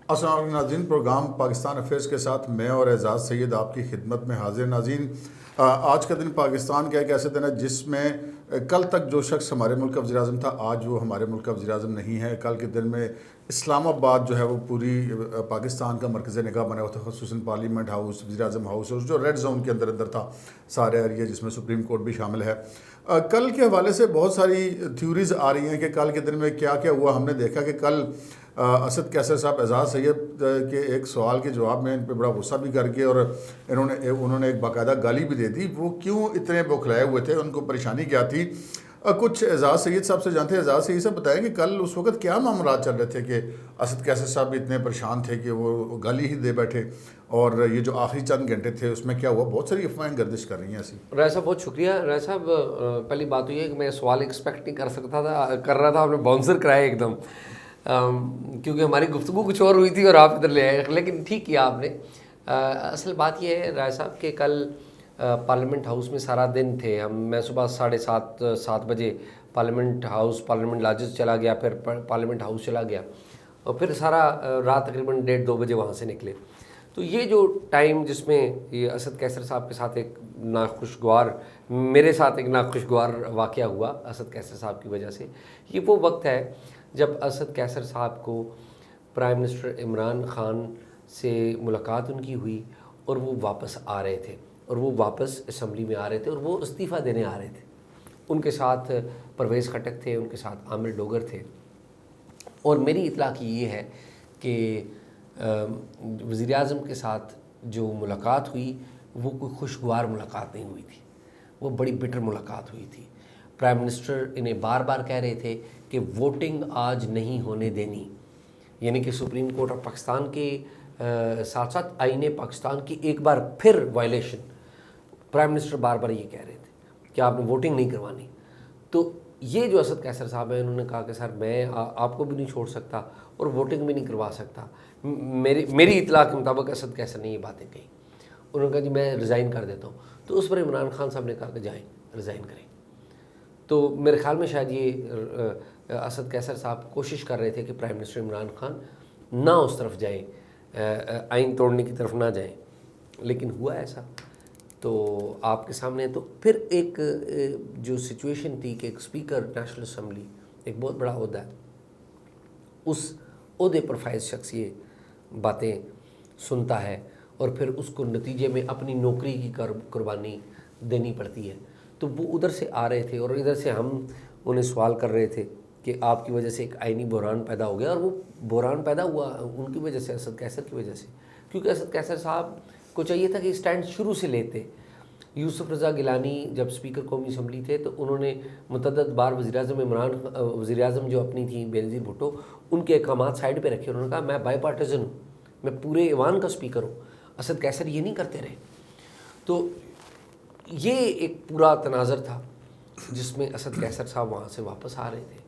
السلام علیکم ناظرین، پروگرام پاکستان افیئرس کے ساتھ میں اور اعزاز سید آپ کی خدمت میں حاضر۔ ناظرین، آج کا دن پاکستان کا ایک ایسا دن ہے جس میں کل تک جو شخص ہمارے ملک کا وزیر اعظم تھا آج وہ ہمارے ملک کا وزیر اعظم نہیں ہے۔ کل کے دن میں اسلام آباد جو ہے وہ پوری پاکستان کا مرکز نگاہ بنا ہوا تھا، خصوصاً پارلیمنٹ ہاؤس، وزیر اعظم ہاؤس، اور جو ریڈ زون کے اندر تھا سارے ایریا، جس میں سپریم کورٹ بھی شامل ہے۔ کل کے حوالے سے بہت ساری تھیوریز آ رہی ہیں کہ کل کے دن میں کیا کیا ہوا۔ ہم نے دیکھا کہ کل اسد کیسر صاحب اعزاز سید کے ایک سوال کے جواب میں ان پہ بڑا غصہ بھی کر کے اور انہوں نے ایک باقاعدہ گالی بھی دے دی۔ وہ کیوں اتنے بوکھلائے ہوئے تھے، ان کو پریشانی کیا تھی؟ کچھ اعزاز سید صاحب سے جانتے ہیں۔ اعزاز سید صاحب بتائیں کہ کل اس وقت کیا معاملات چل رہے تھے کہ اسد کیسر صاحب بھی اتنے پریشان تھے کہ وہ گالی ہی دے بیٹھے، اور یہ جو آخری چند گھنٹے تھے اس میں کیا ہوا؟ بہت ساری افواہیں گردش کر رہی ہیں ایسی۔ رائے صاحب بہت شکریہ۔ رائے صاحب پہلی بات یہ ہے کہ میں سوال ایکسپیکٹ نہیں کر رہا تھا، آپ نے باؤنسر کرایا ایک دم، کیونکہ ہماری گفتگو کچھ اور ہوئی تھی اور آپ ادھر لے آئے، لیکن ٹھیک کیا آپ نے۔ اصل بات یہ ہے رائے صاحب کہ کل پارلیمنٹ ہاؤس میں سارا دن تھے ہم۔ میں صبح 7:30 بجے پارلیمنٹ لاجز چلا گیا، پھر پارلیمنٹ ہاؤس چلا گیا، اور پھر سارا رات تقریباً 1:30-2 بجے وہاں سے نکلے۔ تو یہ جو ٹائم جس میں یہ اسد کیسر صاحب کے ساتھ میرے ساتھ ایک ناخوشگوار واقعہ ہوا اسد کیسر صاحب کی وجہ سے، یہ وہ وقت ہے جب اسد کیسر صاحب کو پرائم منسٹر عمران خان سے ملاقات ان کی ہوئی، اور وہ واپس آ رہے تھے، اور وہ واپس اسمبلی میں آ رہے تھے، اور وہ استعفیٰ دینے آ رہے تھے۔ ان کے ساتھ پرویز خٹک تھے، ان کے ساتھ عامر ڈوگر تھے، اور میری اطلاع کی یہ ہے کہ وزیر اعظم کے ساتھ جو ملاقات ہوئی وہ کوئی خوشگوار ملاقات نہیں ہوئی تھی، وہ بڑی بٹر ملاقات ہوئی تھی۔ پرائم منسٹر انہیں بار بار کہہ رہے تھے کہ ووٹنگ آج نہیں ہونے دینی، یعنی کہ سپریم کورٹ آف پاکستان کے ساتھ ساتھ آئین پاکستان کی ایک بار پھر وائلیشن۔ پرائم منسٹر بار بار یہ کہہ رہے تھے کہ آپ نے ووٹنگ نہیں کروانی۔ تو یہ جو اسد کیسر صاحب ہیں، انہوں نے کہا کہ سر میں آپ کو بھی نہیں چھوڑ سکتا اور ووٹنگ بھی نہیں کروا سکتا۔ میری اطلاع کے مطابق اسد کیسر نے یہ باتیں کہی۔ انہوں نے کہا جی میں ریزائن کر دیتا ہوں۔ تو اس پر عمران خان صاحب نے کہا کہ جائیں ریزائن کریں۔ تو میرے خیال میں شاید یہ اسد کیسر صاحب کوشش کر رہے تھے کہ پرائم منسٹر عمران خان نہ اس طرف جائیں، آئین توڑنے کی طرف نہ جائیں، لیکن ہوا ایسا۔ تو آپ کے سامنے تو پھر ایک جو سچویشن تھی کہ ایک اسپیکر نیشنل اسمبلی، ایک بہت بڑا عہدہ ہے، اس عہدے پر فائز شخص یہ باتیں سنتا ہے اور پھر اس کو نتیجے میں اپنی نوکری کی قربانی دینی پڑتی ہے۔ تو وہ ادھر سے آ رہے تھے اور ادھر سے ہم انہیں سوال کر رہے تھے کہ آپ کی وجہ سے ایک آئینی بحران پیدا ہو گیا، اور وہ بحران پیدا ہوا ان کی وجہ سے، اسد کیسر کی وجہ سے، کیونکہ اسد کیسر صاحب کو چاہیے تھا کہ اسٹینڈ شروع سے لیتے۔ یوسف رضا گیلانی جب اسپیکر قومی اسمبلی تھے تو انہوں نے متعدد بار وزیر اعظم جو اپنی تھیں بینظیر بھٹو، ان کے احکامات سائڈ پہ رکھے۔ انہوں نے کہا میں بائی پارٹیزن ہوں، میں پورے ایوان کا اسپیکر ہوں۔ اسد کیسر یہ نہیں کرتے رہے۔ تو یہ ایک پورا تناظر تھا جس میں اسد کیسر صاحب وہاں سے واپس آ رہے تھے،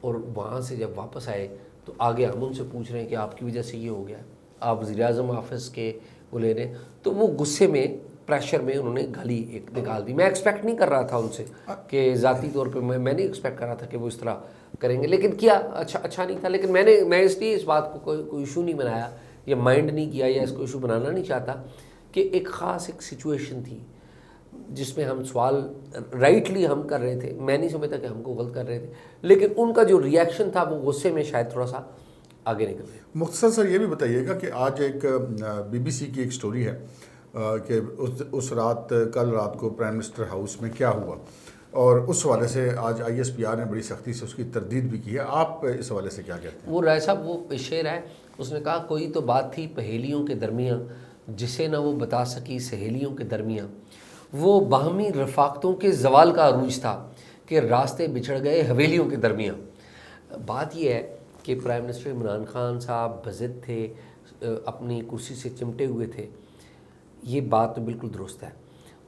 اور وہاں سے جب واپس آئے تو آگے ہم ان سے پوچھ رہے ہیں کہ آپ کی وجہ سے یہ ہو گیا، آپ وزیر اعظم آفس کے وہ لے رہے ہیں۔ تو وہ غصے میں، پریشر میں انہوں نے گالی ایک نکال دی۔ میں ایکسپیکٹ نہیں کر رہا تھا ان سے کہ ذاتی طور پہ میں نہیں ایکسپیکٹ کر رہا تھا کہ وہ اس طرح کریں گے، لیکن کیا اچھا نہیں تھا۔ لیکن میں اس لیے اس بات کو کوئی ایشو نہیں بنایا یا مائنڈ نہیں کیا یا اس کو ایشو بنانا نہیں چاہتا کہ ایک خاص ایک سچویشن تھی جس میں ہم سوال رائٹلی ہم کر رہے تھے۔ میں نہیں سمجھتا کہ ہم کو غلط کر رہے تھے، لیکن ان کا جو ریئیکشن تھا وہ غصے میں شاید تھوڑا سا آگے نکل گیا۔ مختصر سر یہ بھی بتائیے گا کہ آج ایک بی بی سی کی ایک سٹوری ہے کہ اس رات، کل رات کو پرائم منسٹر ہاؤس میں کیا ہوا، اور اس حوالے سے آج آئی ایس پی آر نے بڑی سختی سے اس کی تردید بھی کی ہے۔ آپ اس حوالے سے کیا کہتے ہیں؟ وہ رائے صاحب وہ شعر ہے، اس نے کہا کوئی تو بات تھی پہیلیوں کے درمیاں، جسے نہ وہ بتا سکی سہیلیوں کے درمیاں، وہ باہمی رفاقتوں کے زوال کا عروج تھا کہ راستے بچھڑ گئے حویلیوں کے درمیاں۔ بات یہ ہے کہ پرائم منسٹر عمران خان صاحب بضد تھے، اپنی کرسی سے چمٹے ہوئے تھے، یہ بات تو بالکل درست ہے۔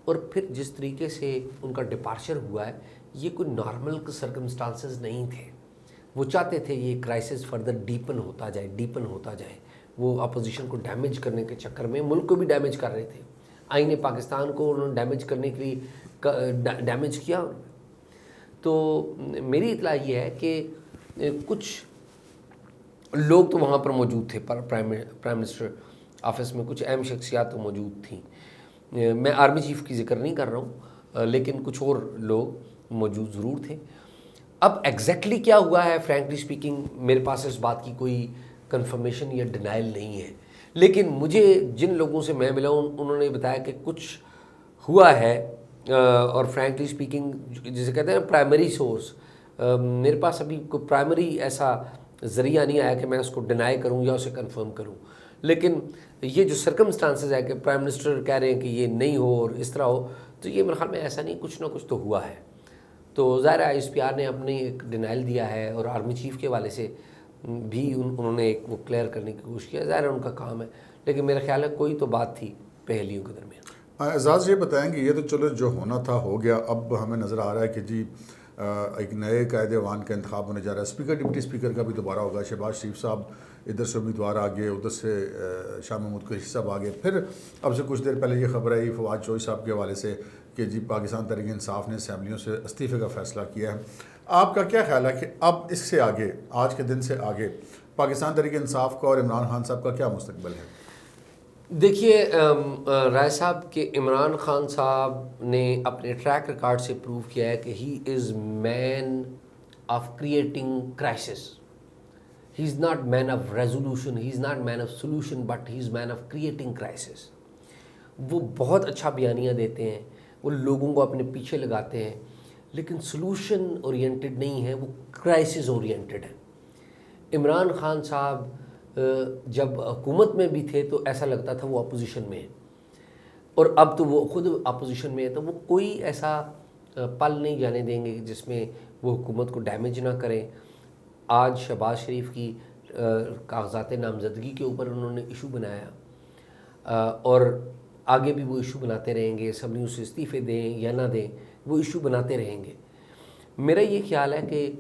اور پھر جس طریقے سے ان کا ڈپارچر ہوا ہے، یہ کوئی نارمل سرکمسٹانسز نہیں تھے۔ وہ چاہتے تھے یہ کرائسس فردر ڈیپن ہوتا جائے۔ وہ اپوزیشن کو ڈیمیج کرنے کے چکر میں ملک کو بھی ڈیمیج کر رہے تھے۔ آئین پاکستان کو انہوں نے ڈیمیج کرنے کے لیے ڈیمیج کیا۔ تو میری اطلاع یہ ہے کہ کچھ لوگ تو وہاں پر موجود تھے، پرائم منسٹر آفس میں کچھ اہم شخصیات تو موجود تھیں، میں آرمی چیف کی ذکر نہیں کر رہا ہوں، لیکن کچھ اور لوگ موجود ضرور تھے۔ اب ایگزیکٹلی کیا ہوا ہے، فرینکلی اسپیکنگ میرے پاس اس بات کی کوئی کنفرمیشن یا ڈینائل نہیں ہے، لیکن مجھے جن لوگوں سے میں ملا ہوں انہوں نے بتایا کہ کچھ ہوا ہے، اور فرینکلی اسپیکنگ جسے کہتے ہیں پرائمری سورس، میرے پاس ابھی کوئی پرائمری ایسا ذریعہ نہیں آیا کہ میں اس کو ڈینائی کروں یا اسے کنفرم کروں، لیکن یہ جو سرکمسٹانسز ہے کہ پرائم منسٹر کہہ رہے ہیں کہ یہ نہیں ہو اور اس طرح ہو، تو یہ میرے خیال میں ایسا نہیں، کچھ نہ کچھ تو ہوا ہے۔ تو ظاہر ہے ISPR نے اپنی ایک ڈینائل دیا ہے، اور آرمی چیف کے حوالے سے بھی انہوں نے ایک وہ کلیئر کرنے کی کوشش کیا، ظاہر ہے ان کا کام ہے، لیکن میرا خیال ہے کوئی تو بات تھی پہلیوں کے درمیان۔ اعزاز یہ بتائیں کہ یہ تو چلو جو ہونا تھا ہو گیا، اب ہمیں نظر آ رہا ہے کہ جی ایک نئے قائد ایوان کا انتخاب ہونے جا رہا ہے، اسپیکر ڈپٹی اسپیکر کا بھی دوبارہ ہوگا، شہباز شریف صاحب ادھر سے امیدوار آگے، ادھر سے شاہ محمود قریشی صاحب آگے، پھر اب سے کچھ دیر پہلے یہ خبر آئی فواد چوہی صاحب کے حوالے سے کہ جی پاکستان تحریک انصاف نے اسمبلیوں سے استعفے کا فیصلہ کیا ہے۔ آپ کا کیا خیال ہے کہ اب اس سے آگے، آج کے دن سے آگے پاکستان تحریک انصاف کا اور عمران خان صاحب کا کیا مستقبل ہے؟ دیکھیے رائے صاحب کہ عمران خان صاحب نے اپنے ٹریک ریکارڈ سے پروو کیا ہے کہ he is man of creating crisis, he is not man of resolution, he is not man of solution, but he is man of creating crisis. وہ بہت اچھا بیانیہ دیتے ہیں، وہ لوگوں کو اپنے پیچھے لگاتے ہیں، لیکن سولوشن اورینٹڈ نہیں ہے، وہ کرائسس اورینٹڈ ہے۔ عمران خان صاحب جب حکومت میں بھی تھے تو ایسا لگتا تھا وہ اپوزیشن میں ہے، اور اب تو وہ خود اپوزیشن میں ہے، تو وہ کوئی ایسا پل نہیں جانے دیں گے جس میں وہ حکومت کو ڈیمیج نہ کریں۔ آج شہباز شریف کی کاغذات نامزدگی کے اوپر انہوں نے ایشو بنایا، اور آگے بھی وہ ایشو بناتے رہیں گے، اسمبلیوں سے استعفے دیں یا نہ دیں، وہ ایشو بناتے رہیں گے۔ میرا یہ خیال ہے کہ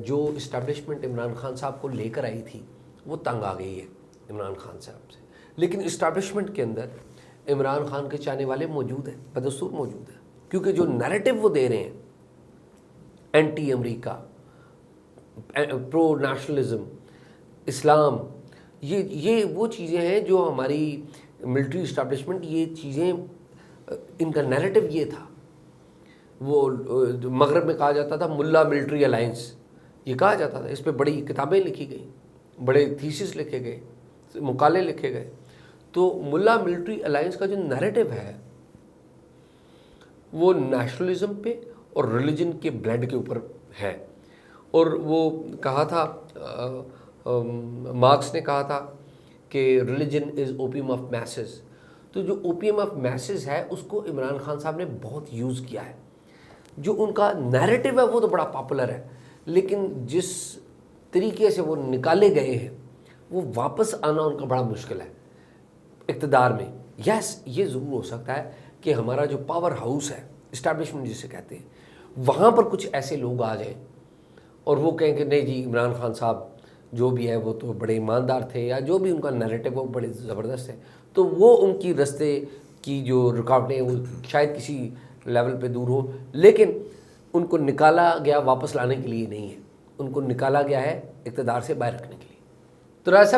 جو اسٹیبلشمنٹ عمران خان صاحب کو لے کر آئی تھی وہ تنگ آ گئی ہے عمران خان صاحب سے، لیکن اسٹیبلشمنٹ کے اندر عمران خان کے چاہنے والے موجود ہیں، بدستور موجود ہیں، کیونکہ جو نیریٹو وہ دے رہے ہیں اینٹی امریکہ، پرو نیشنلزم، اسلام، یہ وہ چیزیں ہیں جو ہماری ملٹری اسٹیبلشمنٹ، یہ چیزیں ان کا نیریٹو یہ تھا۔ وہ مغرب میں کہا جاتا تھا ملا ملٹری الائنس، یہ کہا جاتا تھا، اس پہ بڑی کتابیں لکھی گئیں، بڑے تھیسس لکھے گئے، مقالے لکھے گئے۔ تو ملا ملٹری الائنس کا جو نیریٹو ہے وہ نیشنلزم پہ اور ریلیجن کے بلڈ کے اوپر ہے، اور وہ کہا تھا مارکس نے کہا تھا کہ religion is opium of masses, تو جو اوپیم آف میسز ہے اس کو عمران خان صاحب نے بہت یوز کیا ہے۔ جو ان کا نیریٹو ہے وہ تو بڑا پاپولر ہے، لیکن جس طریقے سے وہ نکالے گئے ہیں وہ واپس آنا ان کا بڑا مشکل ہے اقتدار میں۔ یس، یہ ضرور ہو سکتا ہے کہ ہمارا جو پاور ہاؤس ہے، اسٹیبلشمنٹ جسے کہتے ہیں، وہاں پر کچھ ایسے لوگ آ جائیں اور وہ کہیں کہ نہیں جی عمران خان صاحب جو بھی ہے وہ تو بڑے ایماندار تھے، یا جو بھی ان کا نیریٹو وہ بڑے زبردست ہے، تو وہ ان کی رستے کی جو رکاوٹیں وہ شاید کسی لیول پہ دور ہو، لیکن ان کو نکالا گیا واپس لانے کے لیے نہیں ہے، ان کو نکالا گیا ہے اقتدار سے باہر رکھنے کے لیے۔ تو ایسا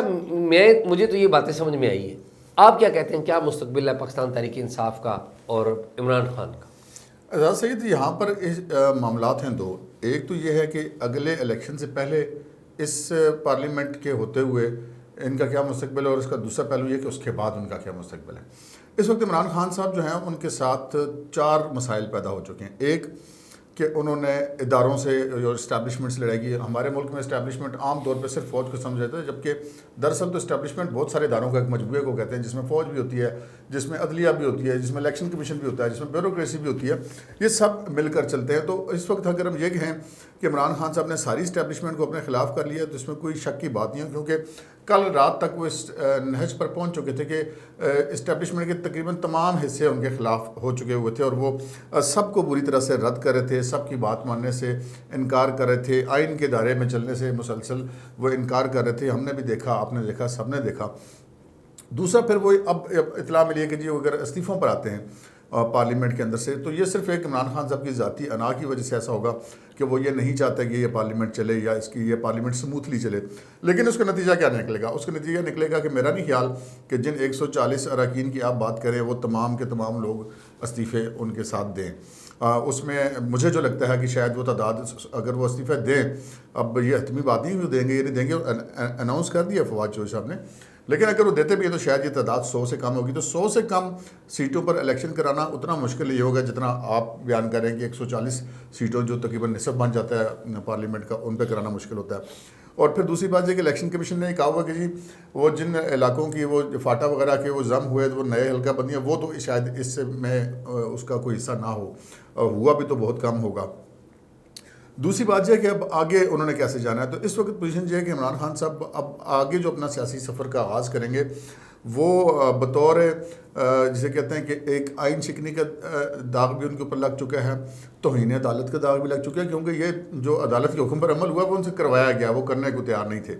مجھے تو یہ باتیں سمجھ میں آئی ہے۔ آپ کیا کہتے ہیں، کیا مستقبل ہے پاکستان تحریک انصاف کا اور عمران خان کا؟ اعزاز سید، یہاں پر معاملات ہیں دو، ایک تو یہ ہے کہ اگلے الیکشن سے پہلے اس پارلیمنٹ کے ہوتے ہوئے ان کا کیا مستقبل ہے، اور اس کا دوسرا پہلو یہ کہ اس کے بعد ان کا کیا مستقبل ہے۔ اس وقت عمران خان صاحب جو ہیں ان کے ساتھ 4 مسائل پیدا ہو چکے ہیں۔ ایک کہ انہوں نے اداروں سے اور اسٹیبلشمنٹ سے لڑائی کی۔ ہمارے ملک میں اسٹیبلشمنٹ عام طور پہ صرف فوج کو سمجھا جاتا ہے، جبکہ دراصل تو اسٹیبلشمنٹ بہت سارے اداروں کا ایک مجموعے کو کہتے ہیں، جس میں فوج بھی ہوتی ہے، جس میں عدلیہ بھی ہوتی ہے، جس میں الیکشن کمیشن بھی ہوتا ہے، جس میں بیوروکریسی بھی ہوتی ہے، یہ سب مل کر چلتے ہیں۔ تو اس وقت اگر ہم یہ کہیں کہ عمران خان صاحب نے ساری اسٹیبلشمنٹ کو اپنے خلاف کر لیا تو اس میں کوئی شک کی بات نہیں ہے، کیونکہ کل رات تک وہ اس نہج پر پہنچ چکے تھے کہ اسٹیبلشمنٹ کے تقریباً تمام حصے ان کے خلاف ہو چکے ہوئے تھے، اور وہ سب کو بری طرح سے رد کر رہے تھے، سب کی بات ماننے سے انکار کر رہے تھے، آئین کے دائرے میں چلنے سے مسلسل وہ انکار کر رہے تھے۔ ہم نے بھی دیکھا، آپ نے دیکھا، سب نے دیکھا۔ دوسرا پھر وہ اب اطلاع ملی ہے کہ جی اگر استعفوں پر آتے ہیں پارلیمنٹ کے اندر سے. تو یہ صرف ایک عمران خان صاحب کی ذاتی انا کی وجہ سے ایسا ہوگا کہ وہ یہ نہیں چاہتے کہ یہ پارلیمنٹ چلے یا اس کی یہ پارلیمنٹ سموتھلی چلے. لیکن اس کا نتیجہ کیا نکلے گا؟ اس کا نتیجہ نکلے گا کہ میرا نہیں خیال کہ جن 140 اراکین کی آپ بات کریں وہ تمام کے تمام لوگ استعفے ان کے ساتھ دیں. اس میں مجھے جو لگتا ہے کہ شاید وہ تعداد اگر وہ استعفے دیں، اب یہ حتمی بات نہیں دیں گے، یہ نہیں دیں گے، اناؤنس کر دیا فواد چوہدری صاحب نے، لیکن اگر وہ دیتے بھی ہیں تو شاید یہ تعداد 100 سے کم ہوگی. تو 100 سے کم سیٹوں پر الیکشن کرانا اتنا مشکل یہ ہوگا جتنا آپ بیان کریں کہ 140 سیٹوں جو تقریباً نصف بن جاتا ہے پارلیمنٹ کا، ان پہ کرانا مشکل ہوتا ہے. اور پھر دوسری بات یہ کہ الیکشن کمیشن نے کہا ہوا کہ جی وہ جن علاقوں کی وہ فاٹا وغیرہ کے وہ ضم ہوئے وہ نئے حلقہ بندیاں، وہ تو شاید اس سے میں اس کا کوئی حصہ نہ ہو، ہوا بھی تو بہت کم ہوگا. دوسری بات یہ ہے کہ اب آگے انہوں نے کیسے جانا ہے. تو اس وقت پوزیشن یہ ہے کہ عمران خان صاحب اب آگے جو اپنا سیاسی سفر کا آغاز کریں گے وہ بطور جسے کہتے ہیں کہ ایک آئین شکنی کا داغ بھی ان کے اوپر لگ چکا ہے، توہین عدالت کا داغ بھی لگ چکا ہے، کیونکہ یہ جو عدالت کے حکم پر عمل ہوا وہ ان سے کروایا گیا، وہ کرنے کو تیار نہیں تھے.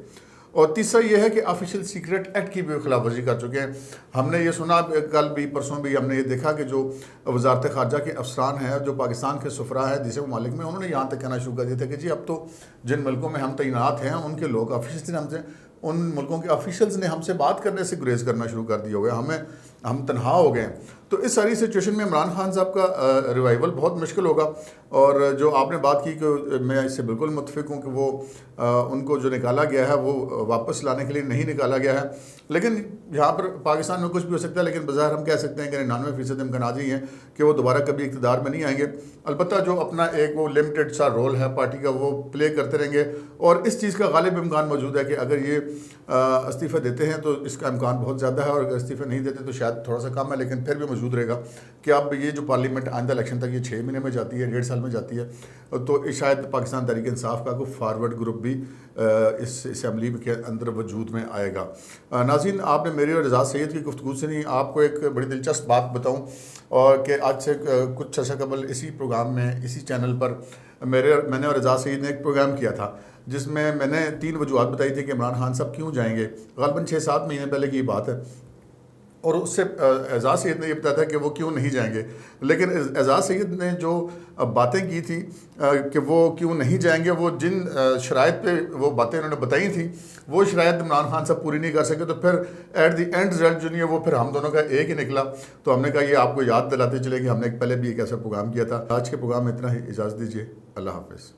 اور تیسرا یہ ہے کہ آفیشیل سیکرٹ ایکٹ کی بھی خلاف ورزی کر چکے ہیں. ہم نے یہ سنا کل بھی پرسوں بھی ہم نے یہ دیکھا کہ جو وزارت خارجہ کے افسران ہیں، جو پاکستان کے سفراء ہیں دوسرے ممالک میں، انہوں نے یہاں تک کہنا شروع کر دیا تھا کہ جی اب تو جن ملکوں میں ہم تعینات ہیں ان کے لوگ آفیشیلز نے ہم سے، ان ملکوں کے آفیشیلز نے ہم سے بات کرنے سے گریز کرنا شروع کر دیا ہو گیا، ہم تنہا ہو گئے ہیں. تو اس ساری سچویشن میں عمران خان صاحب کا ریوائول بہت مشکل ہوگا. اور جو آپ نے بات کی کہ میں اس سے بالکل متفق ہوں کہ وہ ان کو جو نکالا گیا ہے وہ واپس لانے کے لیے نہیں نکالا گیا ہے. لیکن یہاں پر پاکستان میں کچھ بھی ہو سکتا ہے، لیکن بظاہر ہم کہہ سکتے ہیں کہ 99% امکانات ہی ہیں کہ وہ دوبارہ کبھی اقتدار میں نہیں آئیں گے. البتہ جو اپنا ایک وہ لمیٹڈ سا رول ہے پارٹی کا وہ پلے کرتے رہیں گے. اور اس چیز کا غالب امکان موجود ہے کہ اگر یہ استعفے دیتے ہیں تو اس کا امکان بہت زیادہ ہے، اور اگر استعفے نہیں دیتے تو شاید تھوڑا سا کم ہے، لیکن پھر بھی موجود رہے گا کہ اب یہ جو پارلیمنٹ آئندہ الیکشن تک یہ 6 مہینے میں جاتی ہے، 1.5 سال میں جاتی ہے، تو شاید پاکستان تحریک انصاف کا کوئی فارورڈ گروپ بھی اس اسمبلی کے اندر وجود میں آئے گا. ناظرین، آپ نے میری اور اعجاز سید کی گفتگو سے نہیں، آپ کو ایک بڑی دلچسپ بات بتاؤں، اور کہ آج سے کچھ عرصہ قبل اسی پروگرام میں اسی چینل پر میں نے اور اعجاز سید نے ایک پروگرام کیا تھا جس میں نے 3 وجوہات بتائی تھی کہ عمران خان صاحب کیوں جائیں گے. غالباً 6-7 مہینے پہلے کی بات ہے، اور اس سے اعجاز سید نے یہ بتایا تھا کہ وہ کیوں نہیں جائیں گے. لیکن اعجاز سید نے جو باتیں کی تھی کہ وہ کیوں نہیں جائیں گے، وہ جن شرائط پہ وہ باتیں انہوں نے بتائی تھیں وہ شرائط عمران خان صاحب پوری نہیں کر سکے. تو پھر ایٹ دی اینڈ رزلٹ جو نہیں ہے وہ پھر ہم دونوں کا ایک ہی نکلا. تو ہم نے کہا یہ آپ کو یاد دلاتے چلے کہ ہم نے پہلے بھی ایک ایسا پروگرام کیا تھا. آج کے پروگرام میں اتنا ہی، اجازت دیجیے، اللہ حافظ.